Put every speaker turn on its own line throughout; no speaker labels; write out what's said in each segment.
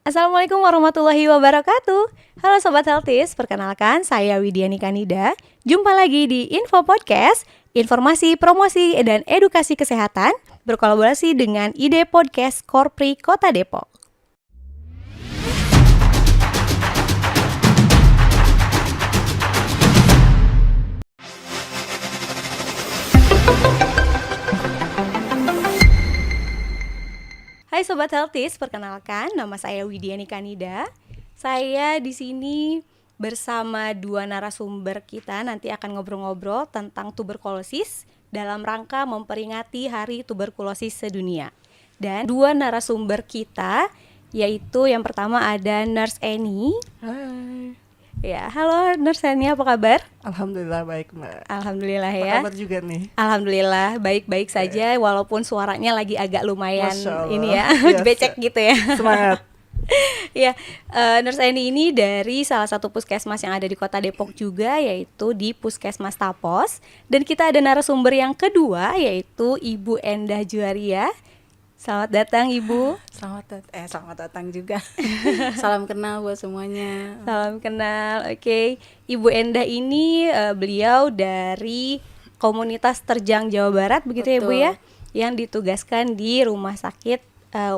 Assalamualaikum warahmatullahi wabarakatuh. Halo Sobat Healthies, perkenalkan saya Widiani Kanida. Jumpa lagi di Info Podcast, informasi, promosi, dan edukasi kesehatan berkolaborasi dengan Ide Podcast Korpri Kota Depok. Hai Sobat Healthies, perkenalkan nama saya Widiani Kanida. Saya di sini bersama dua narasumber kita nanti akan ngobrol-ngobrol tentang tuberkulosis dalam rangka memperingati Hari Tuberkulosis Sedunia. Dan dua narasumber kita yaitu yang pertama ada Nurse Eni.
Hai.
Ya, halo Nurse Eni, apa kabar?
Alhamdulillah baik, Mbak.
Alhamdulillah
Apa
ya.
kabar juga nih?
Alhamdulillah baik-baik saja walaupun suaranya lagi agak lumayan
Masya Allah.
ini ya,
Biasa.
becek gitu ya.
Semangat.
Ya, Nurse Eni ini dari salah satu puskesmas yang ada di Kota Depok juga, yaitu di Puskesmas Tapos. Dan kita ada narasumber yang kedua, yaitu Ibu Endah Juwaria. Selamat datang Ibu.
Selamat datang juga. Salam kenal buat semuanya.
Salam kenal. Oke. Ibu Endah ini beliau dari komunitas Terjang Jawa Barat, begitu ya Bu ya, yang ditugaskan di Rumah Sakit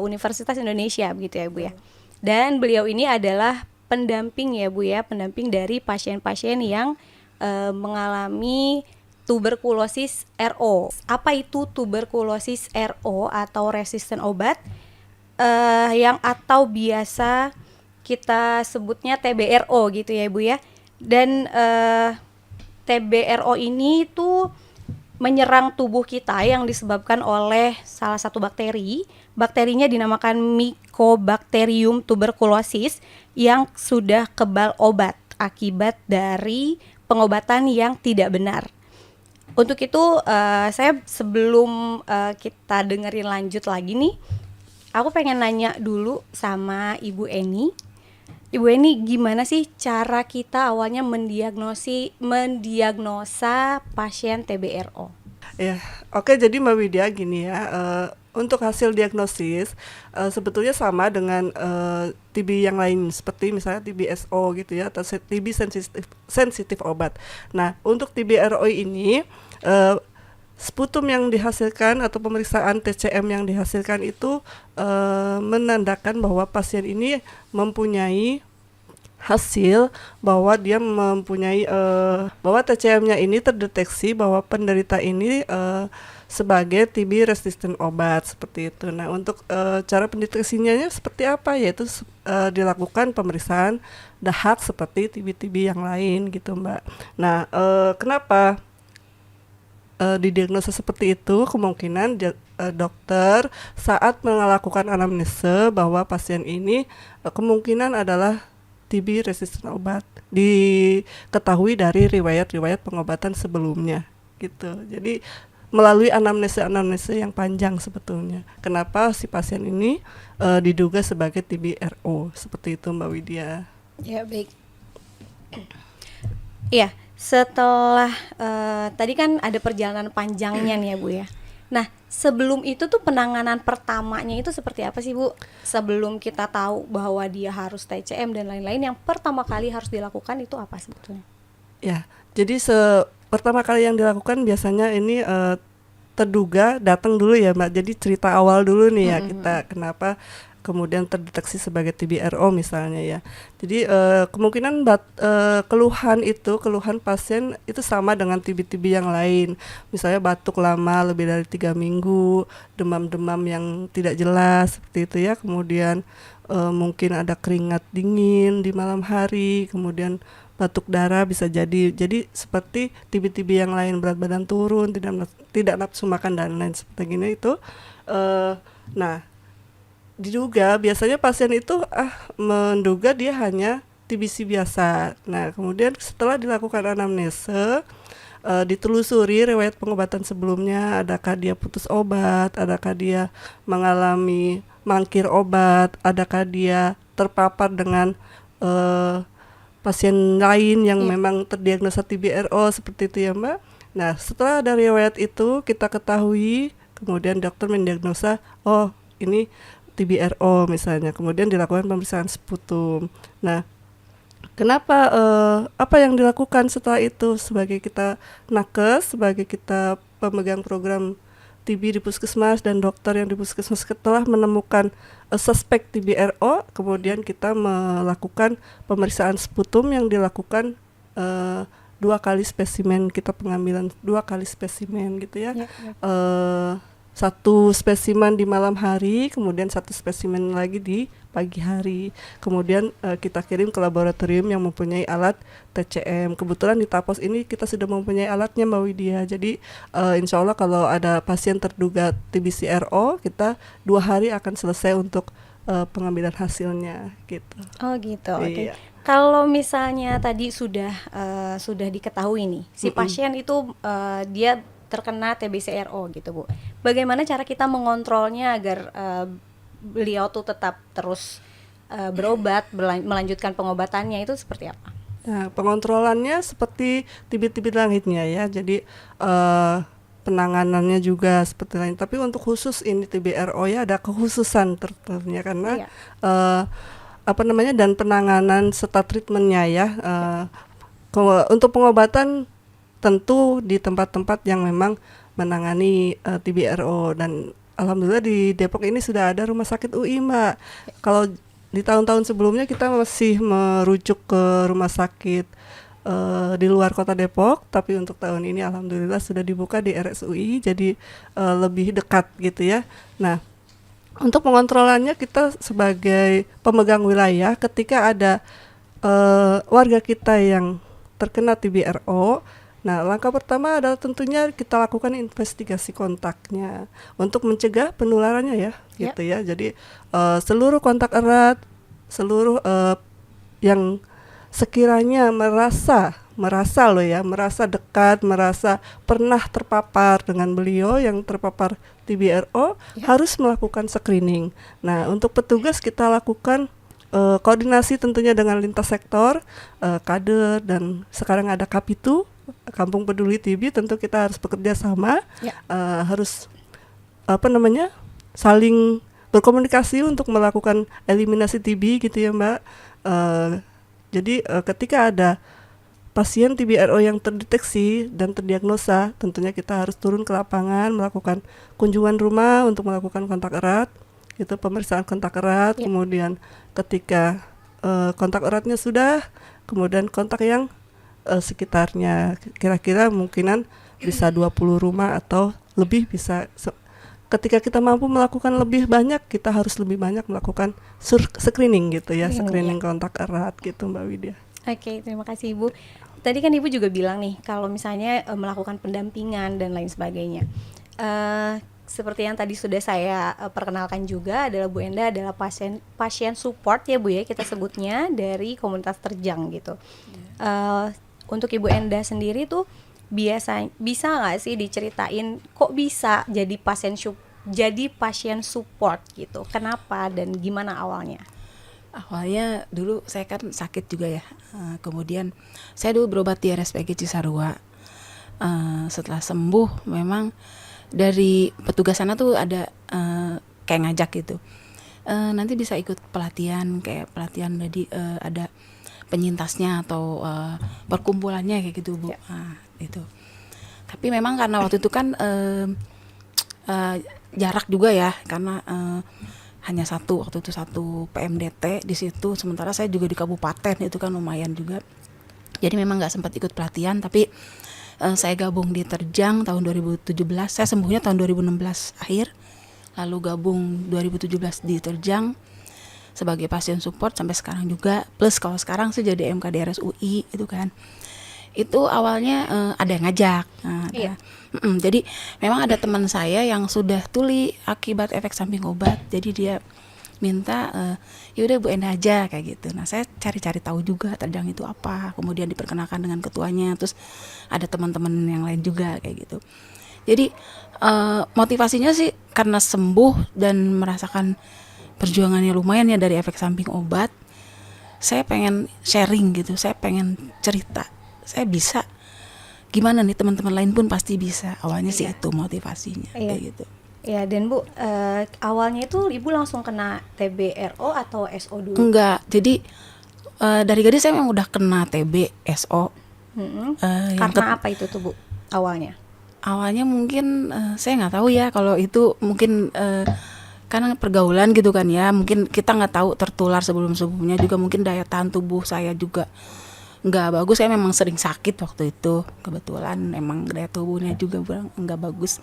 Universitas Indonesia, begitu ya Bu ya. Dan beliau ini adalah pendamping ya Bu ya, pendamping dari pasien-pasien yang mengalami tuberkulosis RO. Apa itu tuberkulosis RO atau resisten obat? Yang atau biasa kita sebutnya TBRO gitu ya Bu ya. Dan TBRO ini tuh menyerang tubuh kita yang disebabkan oleh salah satu bakteri. Bakterinya dinamakan Mycobacterium tuberculosis yang sudah kebal obat akibat dari pengobatan yang tidak benar. Untuk itu saya sebelum kita dengerin lanjut lagi nih, aku pengen nanya dulu sama Ibu Eni. Ibu Eni, gimana sih cara kita awalnya mendiagnosa pasien TBRO?
Ya, oke. Jadi Mbak Widya gini ya. Untuk hasil diagnosis sebetulnya sama dengan TB yang lain, seperti misalnya TB SO gitu ya, atau TB sensitif obat. Nah, untuk TB RO ini sputum yang dihasilkan atau pemeriksaan TCM yang dihasilkan itu menandakan bahwa pasien ini mempunyai hasil bahwa dia mempunyai bahwa TCM-nya ini terdeteksi bahwa penderita ini sebagai TB resisten obat, seperti itu. Nah, untuk cara pendeteksinya seperti apa? Yaitu dilakukan pemeriksaan dahak seperti TB-TB yang lain gitu, Mbak. Nah, kenapa didiagnosa seperti itu? Kemungkinan dokter saat melakukan anamnese bahwa pasien ini kemungkinan adalah TB resisten obat, diketahui dari riwayat-riwayat pengobatan sebelumnya gitu. Jadi melalui anamnese yang panjang sebetulnya, kenapa si pasien ini diduga sebagai TB RO, seperti itu Mbak Widya.
Ya, baik.
Iya, setelah tadi kan ada perjalanan panjangnya nih ya Bu ya. Nah, sebelum itu tuh penanganan pertamanya itu seperti apa sih Bu? Sebelum kita tahu bahwa dia harus TCM dan lain-lain, yang pertama kali harus dilakukan itu apa sebetulnya?
Ya, jadi pertama kali yang dilakukan biasanya ini terduga datang dulu ya Mbak. Jadi cerita awal dulu nih ya, kita kenapa kemudian terdeteksi sebagai TBRO misalnya ya. Jadi kemungkinan keluhan pasien itu sama dengan TB-TB yang lain. Misalnya batuk lama lebih dari 3 minggu, demam-demam yang tidak jelas seperti itu ya. Kemudian mungkin ada keringat dingin di malam hari, kemudian batuk darah bisa jadi seperti TB-TB yang lain, berat badan turun, tidak nafsu makan dan lain seperti ini itu. Nah, diduga biasanya pasien itu menduga dia hanya TBC biasa. Nah, kemudian setelah dilakukan anamnese, ditelusuri riwayat pengobatan sebelumnya, adakah dia putus obat, adakah dia mengalami mangkir obat, adakah dia terpapar dengan pasien lain yang memang terdiagnosa TBRO, seperti itu ya Mbak. Nah, setelah dari riwayat itu kita ketahui, kemudian dokter mendiagnosa, oh ini TBRO misalnya, kemudian dilakukan pemeriksaan sputum. Nah, kenapa apa yang dilakukan setelah itu sebagai kita nakes, sebagai kita pemegang program TB di puskesmas dan dokter yang di puskesmas setelah menemukan suspek TBRO, kemudian kita melakukan pemeriksaan sputum yang dilakukan 2 kali spesimen, kita pengambilan 2 kali spesimen gitu ya. Satu spesimen di malam hari, kemudian satu spesimen lagi di pagi hari. Kemudian kita kirim ke laboratorium yang mempunyai alat TCM. Kebetulan di Tapos ini kita sudah mempunyai alatnya Mbak Widya. Jadi insya Allah kalau ada pasien terduga TBCRO, kita 2 hari akan selesai untuk pengambilan hasilnya gitu.
Oh gitu. Oke.
Iya.
Kalau misalnya tadi sudah diketahui nih si pasien itu dia terkena TBCRO gitu Bu. Bagaimana cara kita mengontrolnya agar beliau tuh tetap terus berobat, melanjutkan pengobatannya, itu seperti apa?
Nah, pengontrolannya seperti TB-TB lainnya ya. Jadi penanganannya juga seperti lain. Tapi untuk khusus ini TBRO ya ada kekhususan tertentunya karena dan penanganan serta treatmentnya ya. Untuk pengobatan tentu di tempat-tempat yang memang menangani TBRO, dan alhamdulillah di Depok ini sudah ada rumah sakit UI Mbak. Kalau di tahun-tahun sebelumnya kita masih merujuk ke rumah sakit di luar kota Depok, tapi untuk tahun ini alhamdulillah sudah dibuka di RSUI, jadi lebih dekat gitu ya. Nah, untuk pengontrolannya kita sebagai pemegang wilayah ketika ada warga kita yang terkena TBRO, nah, langkah pertama adalah tentunya kita lakukan investigasi kontaknya untuk mencegah penularannya ya, gitu ya. Jadi seluruh kontak erat, seluruh yang sekiranya merasa dekat, merasa pernah terpapar dengan beliau yang terpapar TBRO harus melakukan screening. Nah, untuk petugas kita lakukan koordinasi tentunya dengan lintas sektor, kader, dan sekarang ada Kapitu, Kampung Peduli TB, tentu kita harus bekerja sama, harus saling berkomunikasi untuk melakukan eliminasi TB gitu ya Mbak. Jadi ketika ada pasien TBRO yang terdeteksi dan terdiagnosa, tentunya kita harus turun ke lapangan, melakukan kunjungan rumah untuk melakukan kontak erat, itu pemeriksaan kontak erat, kemudian ketika kontak eratnya sudah, kemudian kontak yang sekitarnya, kira-kira mungkinan bisa 20 rumah atau lebih bisa. Ketika kita mampu melakukan lebih banyak, kita harus lebih banyak melakukan screening gitu ya, screening kontak erat gitu Mbak Widya.
Oke, terima kasih Ibu. Tadi kan Ibu juga bilang nih kalau misalnya melakukan pendampingan dan lain sebagainya. Seperti yang tadi sudah saya perkenalkan juga, adalah Bu Enda adalah pasien support ya Bu ya, kita sebutnya, dari komunitas Terjang gitu. Untuk Ibu Enda sendiri tuh bisa nggak sih diceritain kok bisa jadi pasien support gitu? Kenapa dan gimana awalnya?
Awalnya dulu saya kan sakit juga ya. Kemudian saya dulu berobat di RSPG Cisarua. Setelah sembuh, memang dari petugas sana tuh ada kayak ngajak gitu. Nanti bisa ikut pelatihan, kayak pelatihan jadi ada penyintasnya atau perkumpulannya kayak gitu Bu. Itu. Tapi memang karena waktu itu kan jarak juga ya, karena hanya waktu itu satu PMDT di situ, sementara saya juga di kabupaten, itu kan lumayan juga. Jadi memang nggak sempat ikut pelatihan, tapi saya gabung di Terjang tahun 2017. Saya sembuhnya tahun 2016 akhir, lalu gabung 2017 di Terjang sebagai pasien support sampai sekarang juga. Plus kalau sekarang saya jadi MKD RSUI itu kan. Itu awalnya ada yang ngajak. Jadi memang ada teman saya yang sudah tuli akibat efek samping obat. Jadi dia minta yaudah Bu Enda aja kayak gitu. Nah, saya cari-cari tahu juga Terjang itu apa. Kemudian diperkenalkan dengan ketuanya. Terus ada teman-teman yang lain juga kayak gitu. Jadi motivasinya sih karena sembuh dan merasakan perjuangannya lumayan ya dari efek samping obat. Saya pengen sharing gitu. Saya pengen cerita. Saya bisa. Gimana nih teman-teman lain pun pasti bisa. Awalnya sih itu motivasinya kayak gitu.
Ya, dan Bu, awalnya itu Ibu langsung kena TBRO atau SO dulu?
Enggak, jadi dari gadis saya memang udah kena TB, SO.
Mm-mm.
Yang
Karena apa itu tuh Bu awalnya?
awalnya mungkin saya nggak tahu ya kalau itu mungkin karena pergaulan gitu kan ya, mungkin kita nggak tahu tertular sebelumnya juga, mungkin daya tahan tubuh saya juga nggak bagus. Saya memang sering sakit waktu itu, kebetulan emang daya tubuhnya juga nggak bagus.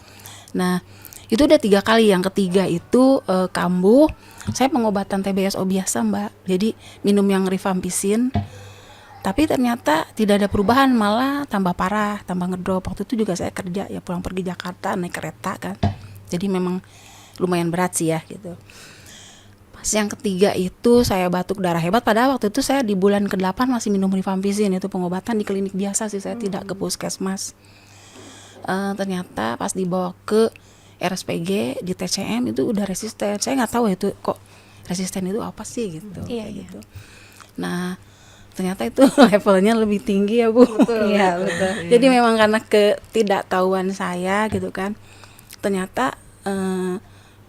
Nah itu udah 3 kali, yang ketiga itu kambuh. Saya pengobatan TBSO biasa Mbak, jadi minum yang rifampicin, tapi ternyata tidak ada perubahan, malah tambah parah, tambah ngedrop. Waktu itu juga saya kerja ya, pulang pergi Jakarta naik kereta kan, jadi memang lumayan berat sih ya gitu. Pas yang ketiga itu saya batuk darah hebat, padahal waktu itu saya di bulan ke-8 masih minum rifampicin, itu pengobatan di klinik biasa sih, saya tidak ke puskesmas. Ternyata pas dibawa ke RSPG di TCM itu udah resisten. Saya nggak tahu itu kok resisten itu apa sih gitu.
Iya,
kayak
iya.
gitu. Nah ternyata itu levelnya lebih tinggi ya Bu.
Iya, betul.
Jadi memang karena ketidaktahuan saya gitu kan, ternyata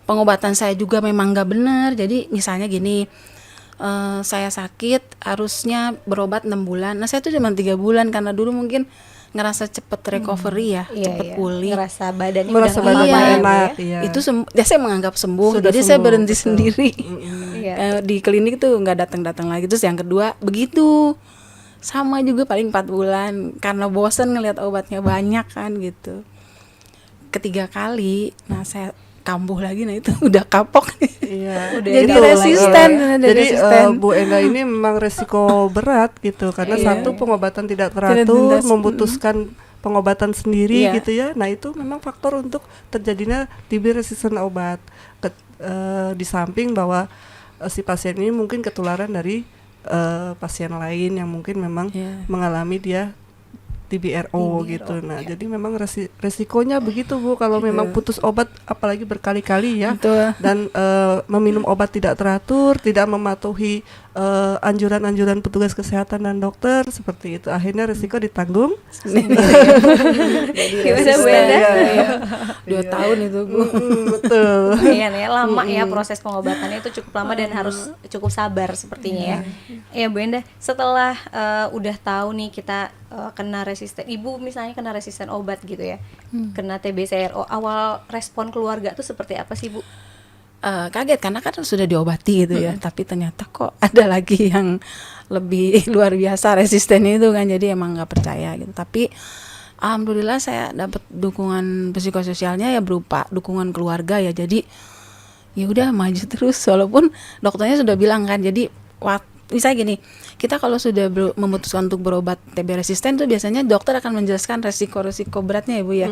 pengobatan saya juga memang nggak benar. Jadi misalnya gini, saya sakit harusnya berobat 6 bulan, nah saya tuh cuma 3 bulan karena dulu mungkin ngerasa cepet recovery ya,
Iya,
cepet
iya.
pulih.
Ngerasa badannya
Merasa
udah nggak
badannya
apa-apa ya, Bu,
enak,
ya?
iya.
Itu ya saya menganggap sembuh,
Sudah
jadi saya
sembuh,
berhenti
betul.
sendiri.
Iya.
Di klinik tuh nggak datang lagi. Terus yang kedua begitu, sama juga paling 4 bulan karena bosan ngelihat obatnya banyak kan gitu. Ketiga kali, nah saya kambuh lagi, nah itu udah kapok.
Iya.
Udah
Jadi
tahu lagi
resisten,
ya.
udah
Jadi
resisten.
Bu Enda ini memang resiko berat gitu, karena
Iya.
satu pengobatan tidak
Tidak
teratur,
tuntas,
membutuhkan pengobatan sendiri
Iya.
gitu ya. Nah itu memang faktor untuk terjadinya TB resisten obat. Di samping bahwa si pasien ini mungkin ketularan dari pasien lain yang mungkin memang
Iya.
mengalami dia TBRO gitu. Nah,
iya.
jadi memang resikonya begitu Bu, kalau memang putus obat apalagi berkali-kali ya.
Betul.
Dan meminum obat tidak teratur, tidak mematuhi anjuran-anjuran petugas kesehatan dan dokter, seperti itu. Akhirnya resiko ditanggung.
Jadi
Gimana, Bu
resisten.
Enda?
Iya. 2 tahun itu Bu.
Betul.
Lumayan ya, lama ya proses pengobatannya itu cukup lama dan harus cukup sabar sepertinya ya. Ya Bu Enda, setelah udah tahu nih kita kena resisten, Ibu misalnya kena resisten obat gitu ya, kena TBCRO, awal respon keluarga tuh seperti apa sih Bu?
Kaget karena kan sudah diobati gitu ya, tapi ternyata kok ada lagi yang lebih luar biasa resistennya itu kan, jadi emang nggak percaya gitu. Tapi alhamdulillah saya dapat dukungan psikososialnya ya, berupa dukungan keluarga ya, jadi ya udah maju terus walaupun dokternya sudah bilang kan. Jadi misalnya gini, kita kalau sudah memutuskan untuk berobat TB resisten tuh biasanya dokter akan menjelaskan resiko-resiko beratnya ya Bu ya,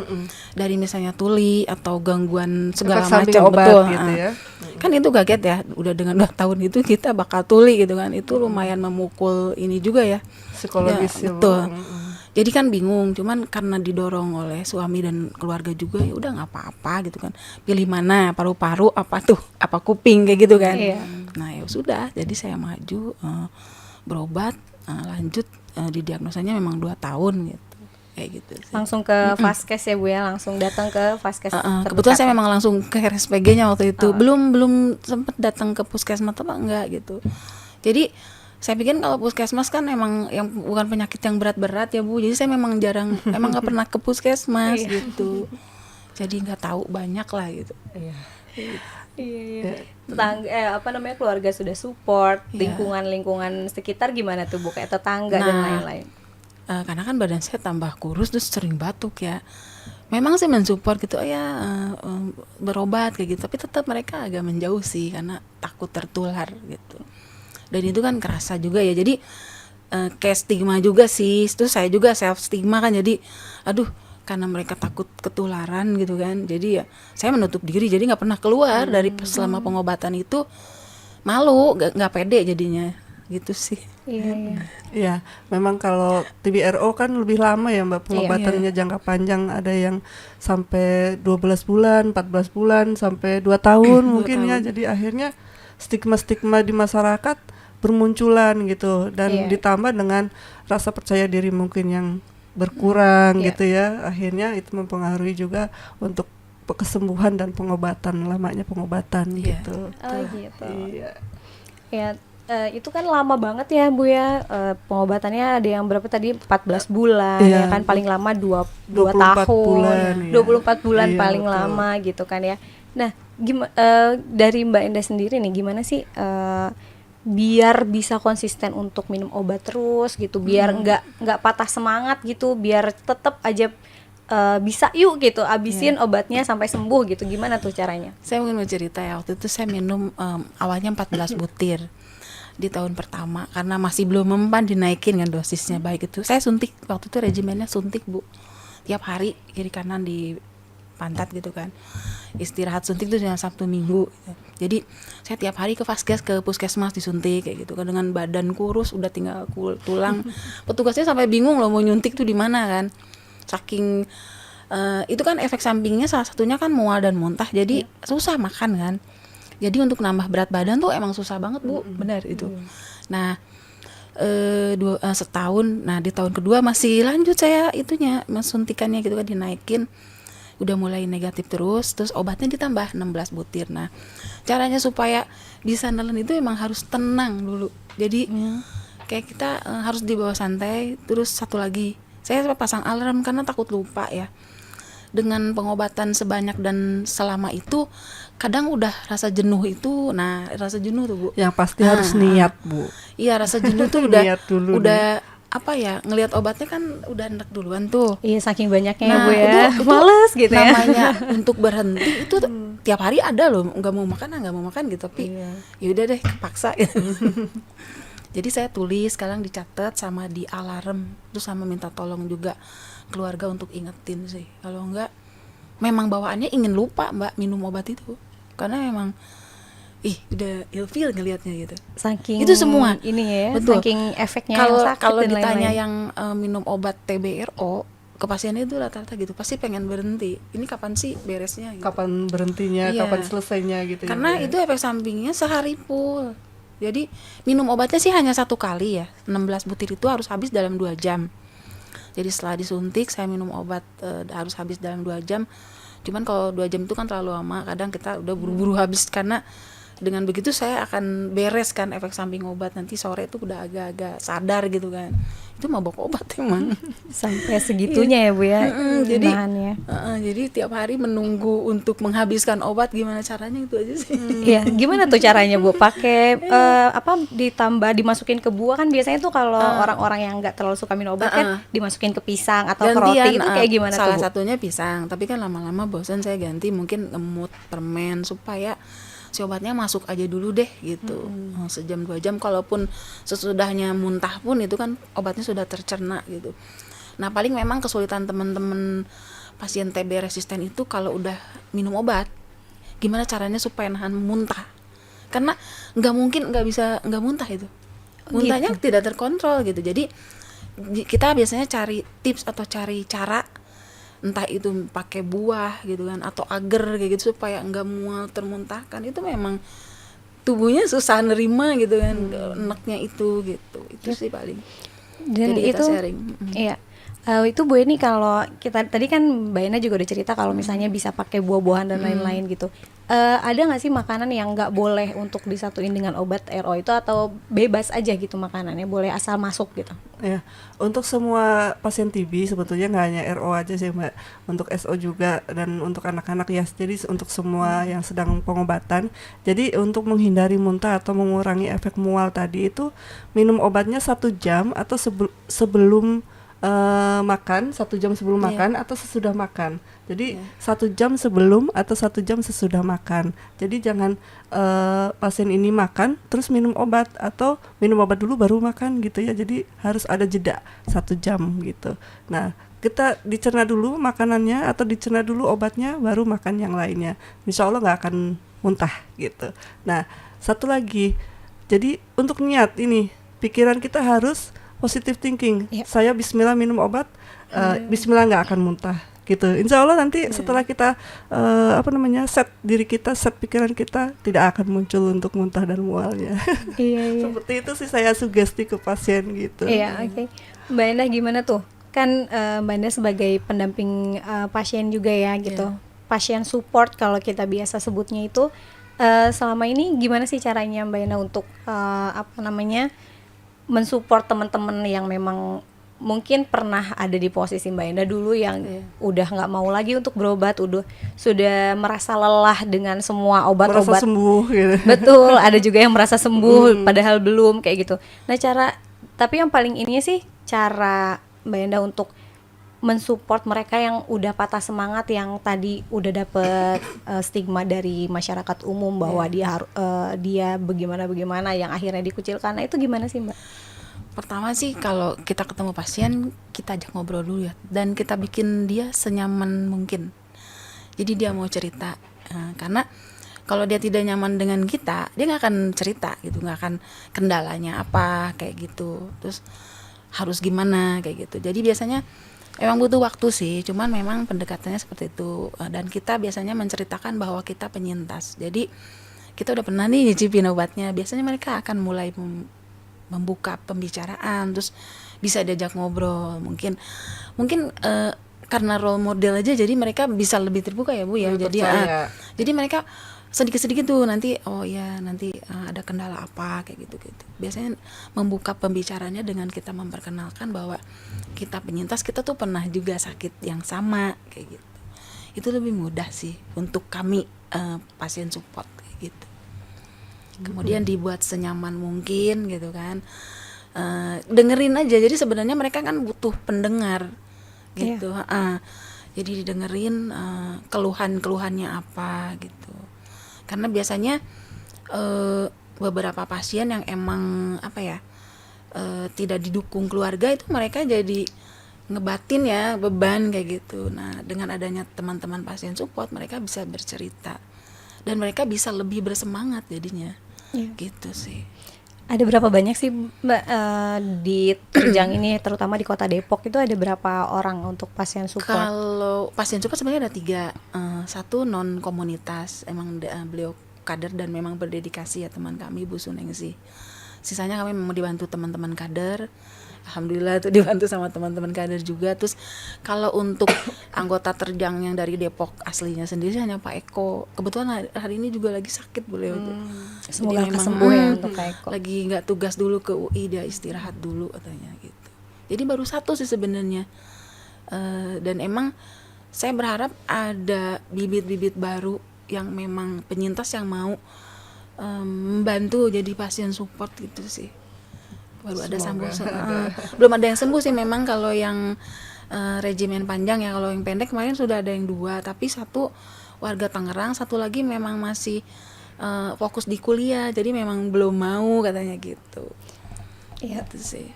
dari misalnya tuli atau gangguan segala
Efek samping
macam.
obat
Betul,
gitu ya.
kan itu kaget ya, udah dengan 2 tahun itu kita bakal tuli gitu kan, itu lumayan memukul ini juga ya,
Psikologis
ya,
ya, Bu.
betul. Jadi kan bingung, cuman karena didorong oleh suami dan keluarga juga, ya udah nggak apa-apa gitu kan, pilih mana, paru-paru apa tuh, apa kuping kayak gitu kan.
Iya.
Nah ya sudah, jadi saya maju berobat, lanjut, didiagnosanya memang 2 tahun gitu, kayak gitu sih.
Langsung ke Vaskes ya Bu ya, langsung datang ke Vaskes terdekat.
Kebetulan saya memang langsung ke RSPG-nya waktu itu, belum sempet datang ke puskesmas apa enggak gitu. Jadi saya pikir kalau puskesmas kan emang yang bukan penyakit yang berat-berat ya Bu, jadi saya memang jarang, emang nggak pernah ke puskesmas gitu, jadi nggak tahu banyak lah gitu.
Iya. Tetangga apa namanya, keluarga sudah support,
Iya.
lingkungan sekitar gimana tuh Bu, kayak tetangga dan
Nah,
lain-lain.
Karena kan badan saya tambah kurus terus sering batuk ya, memang sih mensupport gitu ya, berobat kayak gitu, tapi tetap mereka agak menjauh sih karena takut tertular gitu. Dan itu kan kerasa juga ya, jadi kayak stigma juga sih, terus saya juga self stigma kan, jadi aduh karena mereka takut ketularan gitu kan, jadi ya saya menutup diri, jadi nggak pernah keluar dari selama pengobatan itu, malu, nggak pede jadinya gitu sih.
Iya, iya.
Iya, memang kalau TBRO kan lebih lama ya Mbak, pengobatannya jangka panjang, ada yang sampai 12 bulan, 14 bulan, sampai 2 tahun mungkin ya. Jadi akhirnya stigma-stigma di masyarakat bermunculan gitu, dan ditambah dengan rasa percaya diri mungkin yang berkurang gitu ya. Akhirnya itu mempengaruhi juga untuk kesembuhan dan pengobatan, lamanya pengobatan
Iya.
gitu.
Oh gitu.
Iya.
Ya, itu kan lama banget ya Bu ya. Pengobatannya ada yang berapa tadi 14 bulan
Iya.
ya kan, paling lama 2
24
tahun.
bulan, ya.
24 bulan
Iya,
paling
betul.
lama gitu kan ya. Nah, dari Mbak Endah sendiri nih gimana sih biar bisa konsisten untuk minum obat terus gitu, biar nggak patah semangat gitu, biar tetap aja bisa yuk gitu abisin obatnya sampai sembuh gitu, gimana tuh caranya?
Saya mungkin mau cerita ya, waktu itu saya minum awalnya 14 butir di tahun pertama karena masih belum mempan dinaikin kan dosisnya, baik itu saya suntik, waktu itu regimennya suntik Bu, tiap hari kiri kanan di pantat gitu kan, istirahat suntik itu cuma Sabtu Minggu gitu. Jadi saya tiap hari ke Vaskes, ke puskesmas disuntik kayak gitu kan, dengan badan kurus udah tinggal tulang. Petugasnya sampai bingung loh mau nyuntik tuh di mana kan, saking itu kan efek sampingnya salah satunya kan mual dan muntah, jadi susah makan kan. Jadi untuk nambah berat badan tuh emang susah banget Bu, benar itu. Nah setahun, nah di tahun kedua masih lanjut saya itunya, suntikannya gitu kan dinaikin, udah mulai negatif terus obatnya ditambah 16 butir. Nah caranya supaya bisa nelen itu emang harus tenang dulu, jadi kayak kita harus dibawa santai. Terus satu lagi, saya pasang alarm karena takut lupa ya. Dengan pengobatan sebanyak dan selama itu kadang udah rasa jenuh itu, nah rasa jenuh tuh Bu,
Yang pasti harus niat Bu.
iya rasa jenuh tuh udah
Niat dulu
udah apa ya, ngelihat obatnya kan udah enak duluan tuh.
Iya, saking banyaknya ya
Nah,
Bu ya,
itu
males gitu ya.
namanya untuk berhenti itu tiap hari ada loh, nggak mau makan gitu, tapi ya udah deh kepaksa gitu. Jadi saya tulis, sekarang dicatat sama di alarm, terus sama minta tolong juga keluarga untuk ingetin sih. Kalau enggak memang bawaannya ingin lupa Mbak minum obat itu, karena memang udah ilfeel ngelihatnya gitu.
Saking
Itu semua.
ini ya,
Betul.
saking efeknya yang sakit
Kalau
dan
ditanya
lain-lain.
yang minum obat TBRO ke pasiennya itu rata-rata gitu, pasti pengen berhenti. Ini kapan sih beresnya gitu.
Kapan berhentinya,
Iya.
kapan selesainya gitu
Karena
ya.
itu efek sampingnya sehari full. Jadi minum obatnya sih hanya 1 kali ya. 16 butir itu harus habis dalam 2 jam. Jadi setelah disuntik saya minum obat harus habis dalam 2 jam. Cuman kalau 2 jam itu kan terlalu lama, kadang kita udah buru-buru habis, karena dengan begitu saya akan beres kan efek samping obat, nanti sore itu udah agak-agak sadar gitu kan. Itu mabok obat emang.
Sampai segitunya ya Bu ya.
Jadi
nahannya.
jadi tiap hari menunggu untuk menghabiskan obat, gimana caranya itu aja sih.
Iya, gimana tuh caranya Bu? Pakai ditambah dimasukin ke buah kan biasanya tuh kalau orang-orang yang nggak terlalu suka minum obat kan dimasukin ke pisang atau ke roti, itu kayak gimana
salah
tuh Bu?
satunya pisang, tapi kan lama-lama bosan, saya ganti mungkin ngemut permen supaya si obatnya masuk aja dulu deh gitu. Sejam 2 jam, kalaupun sesudahnya muntah pun itu kan obatnya sudah tercerna gitu. Nah paling memang kesulitan teman-teman pasien TB resisten itu kalau udah minum obat, gimana caranya supaya nahan muntah, karena nggak bisa nggak muntah itu, muntahnya tidak terkontrol gitu. Jadi kita biasanya cari tips atau cari cara, entah itu pakai buah gitu kan atau agar kayak gitu supaya nggak mual termuntahkan. Itu memang tubuhnya susah nerima gitu kan, enaknya itu gitu. Itu sih paling.
Dan
Jadi kita
itu
sharing.
iya. Itu Bu Eni, kalau kita tadi kan Mbak Ena juga udah cerita kalau misalnya bisa pakai buah-buahan dan lain-lain gitu. Ada nggak sih makanan yang nggak boleh untuk disatuin dengan obat RO itu, atau bebas aja gitu makanannya, boleh asal masuk gitu?
Ya, untuk semua pasien TB sebetulnya nggak hanya RO aja sih Mbak, untuk SO juga dan untuk anak-anak ya. Jadi untuk semua yang sedang pengobatan. Jadi untuk menghindari muntah atau mengurangi efek mual tadi itu, minum obatnya 1 jam atau sebelum makan, 1 jam sebelum makan atau sesudah makan. Jadi 1 jam sebelum atau 1 jam sesudah makan. Jadi jangan pasien ini makan terus minum obat, atau minum obat dulu baru makan gitu ya. Jadi harus ada jeda 1 jam gitu. Nah, kita dicerna dulu makanannya atau dicerna dulu obatnya baru makan yang lainnya. Insya Allah nggak akan muntah gitu. Nah, satu lagi, jadi untuk niat ini, pikiran kita harus positive thinking. Saya bismillah minum obat, bismillah nggak akan muntah gitu. Insya Allah nanti setelah kita set diri kita, set pikiran kita, tidak akan muncul untuk muntah dan mualnya.
Iya.
Seperti itu sih saya sugesti ke pasien gitu.
Iya, oke. Mbak Endah gimana tuh? Kan Mbak Endah sebagai pendamping pasien juga ya gitu. pasien support kalau kita biasa sebutnya itu, selama ini gimana sih caranya Mbak Ena untuk mensupport teman-teman yang memang mungkin pernah ada di posisi Mbak Enda dulu yang udah nggak mau lagi untuk berobat, sudah merasa lelah dengan semua
merasa
obat-obat.
sembuh gitu.
Betul, ada juga yang merasa sembuh padahal belum kayak gitu. Nah, tapi yang paling ini sih cara Mbak Enda untuk mensupport mereka yang udah patah semangat, yang tadi udah dapet stigma dari masyarakat umum bahwa dia bagaimana yang akhirnya dikucilkan. Nah, itu gimana sih Mbak?
Pertama sih kalau kita ketemu pasien, kita ajak ngobrol dulu ya, dan kita bikin dia senyaman mungkin. Jadi dia mau cerita, karena kalau dia tidak nyaman dengan kita, dia nggak akan cerita gitu, nggak akan kendalanya apa kayak gitu, terus harus gimana kayak gitu. Jadi biasanya emang butuh waktu sih, cuman memang pendekatannya seperti itu. Dan kita biasanya menceritakan bahwa kita penyintas, jadi kita udah pernah nih nyicipin obatnya. Biasanya mereka akan mulai membuka pembicaraan, terus bisa diajak ngobrol. Mungkin karena role model aja, jadi mereka bisa lebih terbuka ya Bu ya. Jadi mereka sedikit-sedikit tuh nanti ada kendala apa kayak gitu. Biasanya membuka pembicaranya dengan kita memperkenalkan bahwa kita penyintas, kita tuh pernah juga sakit yang sama kayak gitu. Itu lebih mudah sih untuk kami pasien support kayak gitu. Kemudian dibuat senyaman mungkin gitu kan, dengerin aja. Jadi sebenarnya mereka kan butuh pendengar gitu. Jadi didengerin keluhannya apa gitu. Karena biasanya beberapa pasien yang emang tidak didukung keluarga, itu mereka jadi ngebatin ya, beban kayak gitu. Nah, dengan adanya teman-teman pasien support, mereka bisa bercerita dan mereka bisa lebih bersemangat jadinya. Gitu sih.
Ada berapa banyak sih Mbak di Terjang ini, terutama di Kota Depok itu ada berapa orang untuk pasien support?
Kalau pasien support sebenarnya ada 3. Satu non komunitas, emang beliau kader dan memang berdedikasi ya, teman kami Bu Sunengsi. Sisanya kami memang dibantu teman-teman kader. Alhamdulillah itu dibantu sama teman-teman kader juga. Terus kalau untuk anggota Terjang yang dari Depok aslinya sendiri hanya Pak Eko. Kebetulan hari ini juga lagi sakit beliau.
Semoga kesembuh ya untuk Pak Eko.
Lagi nggak tugas dulu ke UI, dia istirahat dulu katanya gitu. Jadi baru 1 sih sebenarnya. Dan emang saya berharap ada bibit-bibit baru yang memang penyintas yang mau membantu jadi pasien support gitu sih. Baru ada belum ada yang sembuh sih memang. Kalau yang regimen panjang ya, kalau yang pendek kemarin sudah ada yang 2, tapi 1 warga Tangerang, 1 lagi memang masih fokus di kuliah, jadi memang belum mau katanya gitu.
Iya
gitu sih.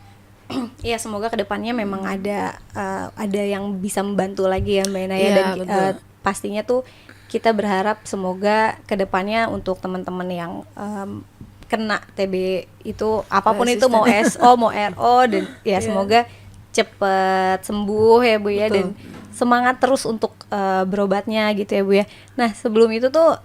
Iya, semoga kedepannya memang ada yang bisa membantu lagi ya Mbak Ena ya.
Iya,
Dan pastinya tuh kita berharap semoga kedepannya untuk teman-teman yang kena TB itu apapun itu, mau SO mau RO, dan ya semoga cepet sembuh ya Bu ya. Dan semangat terus untuk berobatnya gitu ya Bu ya. Nah, sebelum itu tuh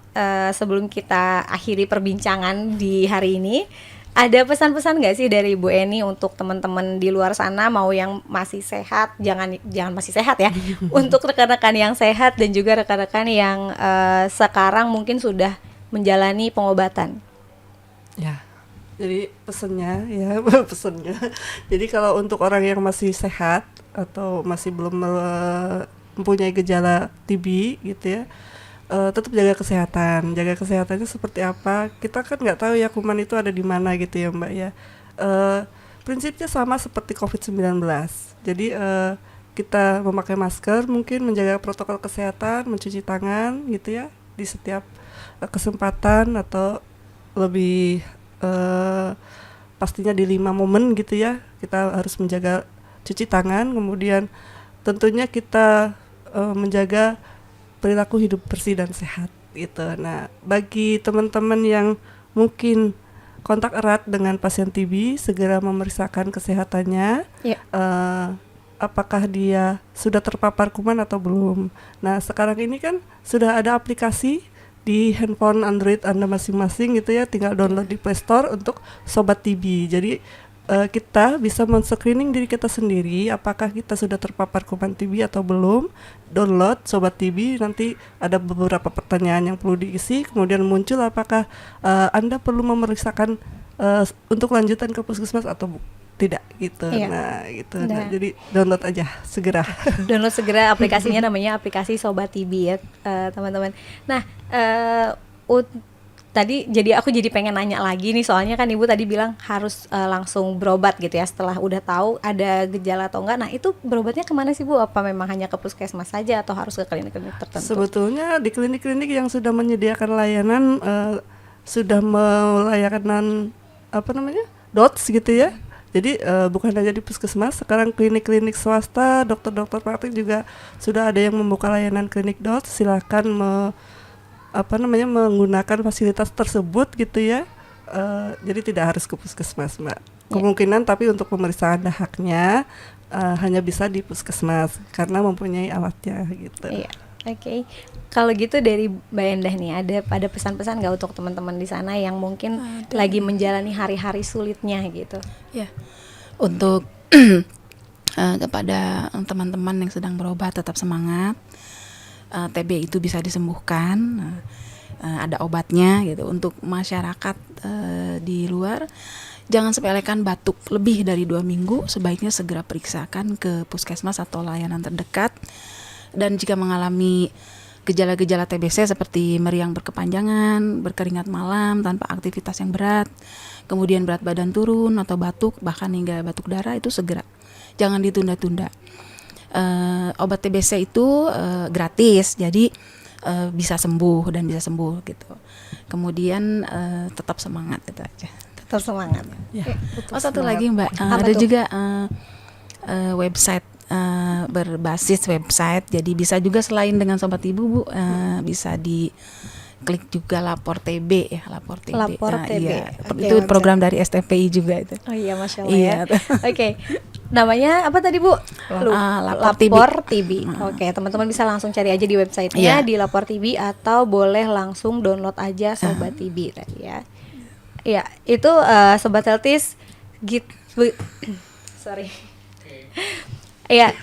sebelum kita akhiri perbincangan di hari ini, ada pesan-pesan nggak sih dari Bu Eni untuk teman-teman di luar sana, mau yang masih sehat, jangan masih sehat ya, untuk rekan-rekan yang sehat dan juga rekan-rekan yang sekarang mungkin sudah menjalani pengobatan?
Ya, jadi pesennya. Jadi kalau untuk orang yang masih sehat atau masih belum mempunyai gejala TB gitu ya, tetap jaga kesehatan. Jaga kesehatannya seperti apa? Kita kan nggak tahu ya kuman itu ada di mana gitu ya Mbak ya. Prinsipnya sama seperti COVID-19. Jadi kita memakai masker, mungkin menjaga protokol kesehatan, mencuci tangan gitu ya di setiap kesempatan, atau lebih pastinya di 5 momen gitu ya, kita harus menjaga cuci tangan. Kemudian tentunya kita menjaga perilaku hidup bersih dan sehat gitu. Nah, bagi teman-teman yang mungkin kontak erat dengan pasien TB, segera memeriksakan kesehatannya, apakah dia sudah terpapar kuman atau belum. Nah, sekarang ini kan sudah ada aplikasi di handphone Android Anda masing-masing gitu ya, tinggal download di Play Store untuk Sobat TB. Jadi kita bisa men-screening diri kita sendiri apakah kita sudah terpapar kuman TB atau belum. Download Sobat TB, nanti ada beberapa pertanyaan yang perlu diisi, kemudian muncul apakah Anda perlu memeriksakan untuk lanjutan ke puskesmas atau tidak gitu.
Iya.
Nah gitu. Nah, jadi download aja segera.
Download segera aplikasinya, namanya aplikasi Sobat TB ya, teman-teman. Nah, tadi aku jadi pengen nanya lagi nih, soalnya kan Ibu tadi bilang harus langsung berobat gitu ya setelah udah tahu ada gejala atau enggak. Nah, itu berobatnya kemana sih Bu? Apa memang hanya ke puskesmas saja atau harus ke klinik-klinik tertentu?
Sebetulnya di klinik-klinik yang sudah menyediakan layanan sudah melayakan DOTS gitu ya. Jadi bukan hanya di puskesmas, sekarang klinik-klinik swasta, dokter-dokter praktik juga sudah ada yang membuka layanan klinik DOTS. Silakan menggunakan fasilitas tersebut gitu ya. Jadi tidak harus ke puskesmas, Mbak. Kemungkinan tapi untuk pemeriksaan dahaknya hanya bisa di puskesmas karena mempunyai alatnya gitu.
Iya. Oke. Kalau gitu dari Mbak Endah nih, ada pesan-pesan nggak untuk teman-teman di sana yang mungkin lagi menjalani hari-hari sulitnya gitu?
Ya, untuk kepada teman-teman yang sedang berobat, tetap semangat. TB itu bisa disembuhkan, ada obatnya gitu. Untuk masyarakat di luar, jangan sepelekan batuk lebih dari 2 minggu, sebaiknya segera periksakan ke puskesmas atau layanan terdekat. Dan jika mengalami gejala-gejala TBC seperti meriang berkepanjangan, berkeringat malam tanpa aktivitas yang berat, kemudian berat badan turun atau batuk, bahkan hingga batuk darah, itu segera, jangan ditunda-tunda. Obat TBC itu gratis, jadi bisa sembuh gitu. Kemudian tetap semangat, itu aja.
Tetap semangat.
Ya.
semangat.
Satu lagi Mbak, ada
tuh?
juga website berbasis website, jadi bisa juga selain dengan Sobat Ibu Bu, bisa diklik juga lapor TB ya, lapor TB.
Lapor TB.
Iya.
Oke,
Itu
website.
program dari STPI juga itu.
Oh iya, Masya Allah
Iya.
ya. Oke. Namanya apa tadi Bu?
Lapor
TB. Oke, teman-teman bisa langsung cari aja di websitenya,
Iya.
di Lapor TB, atau boleh langsung download aja Sobat TB tadi ya. Iya, itu Sobat Healthies sorry. Iya,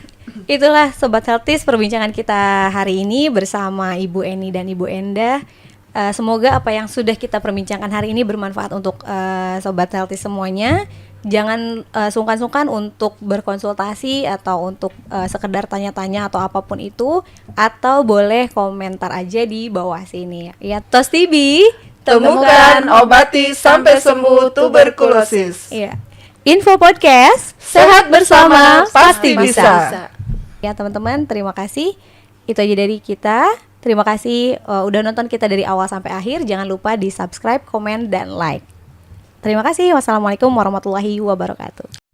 itulah Sobat Healthies perbincangan kita hari ini bersama Ibu Eni dan Ibu Endah. Semoga apa yang sudah kita perbincangkan hari ini bermanfaat untuk Sobat Healthies semuanya. Jangan sungkan-sungkan untuk berkonsultasi atau untuk sekedar tanya-tanya atau apapun itu, atau boleh komentar aja di bawah sini ya. Tos TB,
Temukan, obati sampai sembuh tuberkulosis.
Iya. Info Podcast, sehat bersama pasti bisa.
bisa.
Ya teman-teman, terima kasih. Itu aja dari kita. Terima kasih udah nonton kita dari awal sampai akhir. Jangan lupa di subscribe, komen, dan like. Terima kasih. Wassalamualaikum warahmatullahi wabarakatuh.